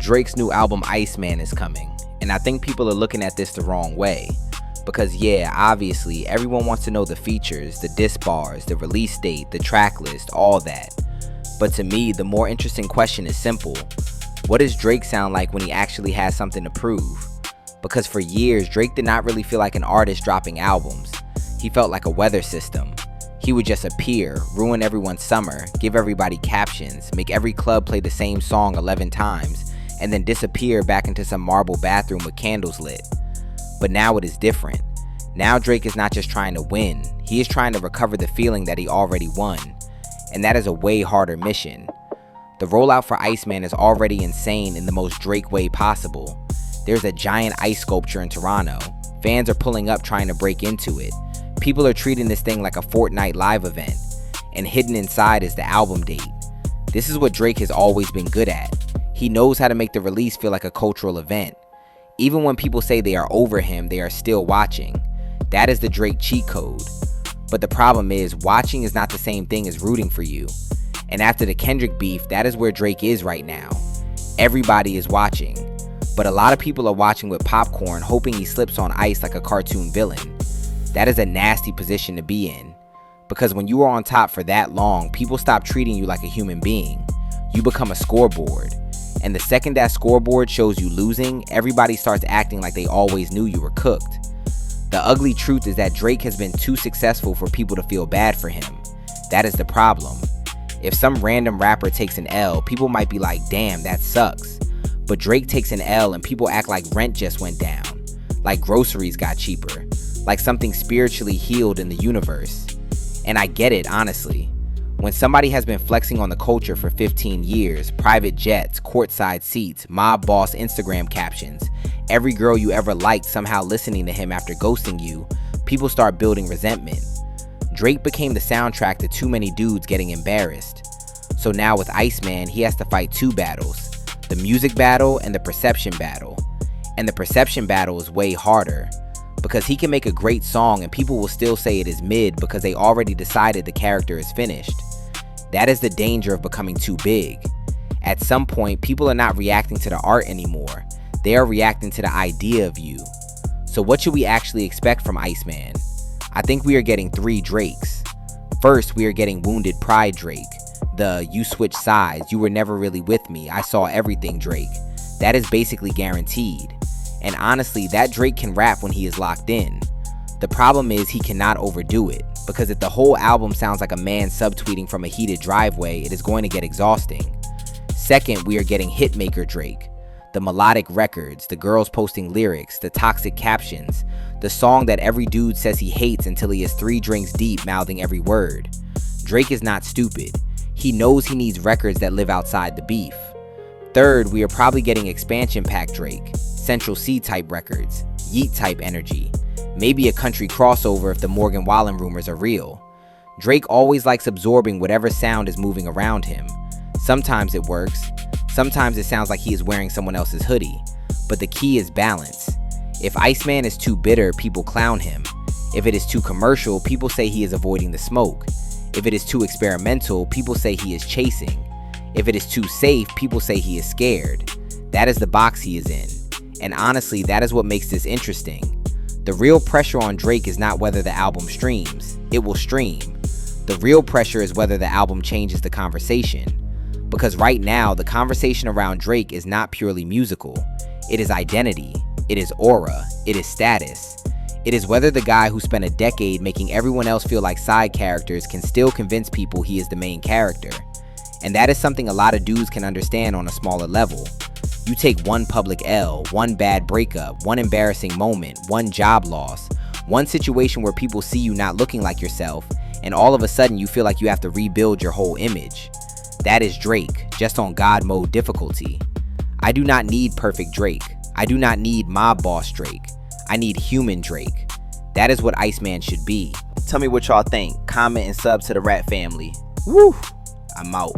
Drake's new album Iceman is coming, and I think people are looking at this the wrong way. Because yeah, obviously, everyone wants to know the features, the disc bars, the release date, the track list, all that. But to me, the more interesting question is simple. What does Drake sound like when he actually has something to prove? Because for years, Drake did not really feel like an artist dropping albums. He felt like a weather system. He would just appear, ruin everyone's summer, give everybody captions, make every club play the same song 11 times, and then disappear back into some marble bathroom with candles lit. But now it is different. Now Drake is not just trying to win, he is trying to recover the feeling that he already won. And that is a way harder mission. The rollout for Iceman is already insane in the most Drake way possible. There's a giant ice sculpture in Toronto. Fans are pulling up trying to break into it. People are treating this thing like a Fortnite live event. And hidden inside is the album date. This is what Drake has always been good at. He knows how to make the release feel like a cultural event. Even when people say they are over him, they are still watching. That is the Drake cheat code. But the problem is, watching is not the same thing as rooting for you. And after the Kendrick beef, that is where Drake is right now. Everybody is watching. But a lot of people are watching with popcorn, hoping he slips on ice like a cartoon villain. That is a nasty position to be in. Because when you are on top for that long, people stop treating you like a human being. You become a scoreboard. And the second that scoreboard shows you losing, everybody starts acting like they always knew you were cooked. The ugly truth is that Drake has been too successful for people to feel bad for him. That is the problem. If some random rapper takes an L, people might be like, damn, that sucks. But Drake takes an L and people act like rent just went down. Like groceries got cheaper. Like something spiritually healed in the universe. And I get it, honestly. When somebody has been flexing on the culture for 15 years, private jets, courtside seats, mob boss Instagram captions, every girl you ever liked somehow listening to him after ghosting you, people start building resentment. Drake became the soundtrack to too many dudes getting embarrassed. So now with Iceman, he has to fight two battles, the music battle and the perception battle. And the perception battle is way harder, because he can make a great song and people will still say it is mid because they already decided the character is finished. That is the danger of becoming too big. At some point, people are not reacting to the art anymore. They are reacting to the idea of you. So what should we actually expect from Iceman? I think we are getting 3 Drakes. First, we are getting Wounded Pride Drake. The "you switched sides, you were never really with me, I saw everything" Drake. That is basically guaranteed. And honestly, that Drake can rap when he is locked in. The problem is he cannot overdo it, because if the whole album sounds like a man subtweeting from a heated driveway, it is going to get exhausting. Second, we are getting Hitmaker Drake. The melodic records, the girls posting lyrics, the toxic captions, the song that every dude says he hates until he is 3 drinks deep mouthing every word. Drake is not stupid. He knows he needs records that live outside the beef. Third, we are probably getting expansion pack Drake, Central C type records, Yeet type energy, maybe a country crossover if the Morgan Wallen rumors are real. Drake always likes absorbing whatever sound is moving around him. Sometimes it works, sometimes it sounds like he is wearing someone else's hoodie, but the key is balance. If Iceman is too bitter, people clown him. If it is too commercial, people say he is avoiding the smoke. If it is too experimental, people say he is chasing. If it is too safe, people say he is scared. That is the box he is in. And honestly, that is what makes this interesting. The real pressure on Drake is not whether the album streams. It will stream. The real pressure is whether the album changes the conversation. Because right now, the conversation around Drake is not purely musical. It is identity. It is aura. It is status. It is whether the guy who spent a decade making everyone else feel like side characters can still convince people he is the main character. And that is something a lot of dudes can understand on a smaller level. You take one public L, one bad breakup, one embarrassing moment, one job loss, one situation where people see you not looking like yourself, and all of a sudden you feel like you have to rebuild your whole image. That is Drake, just on God mode difficulty. I do not need perfect Drake. I do not need mob boss Drake. I need human Drake. That is what Iceman should be. Tell me what y'all think. Comment and sub to the Rat Family. Woo! I'm out.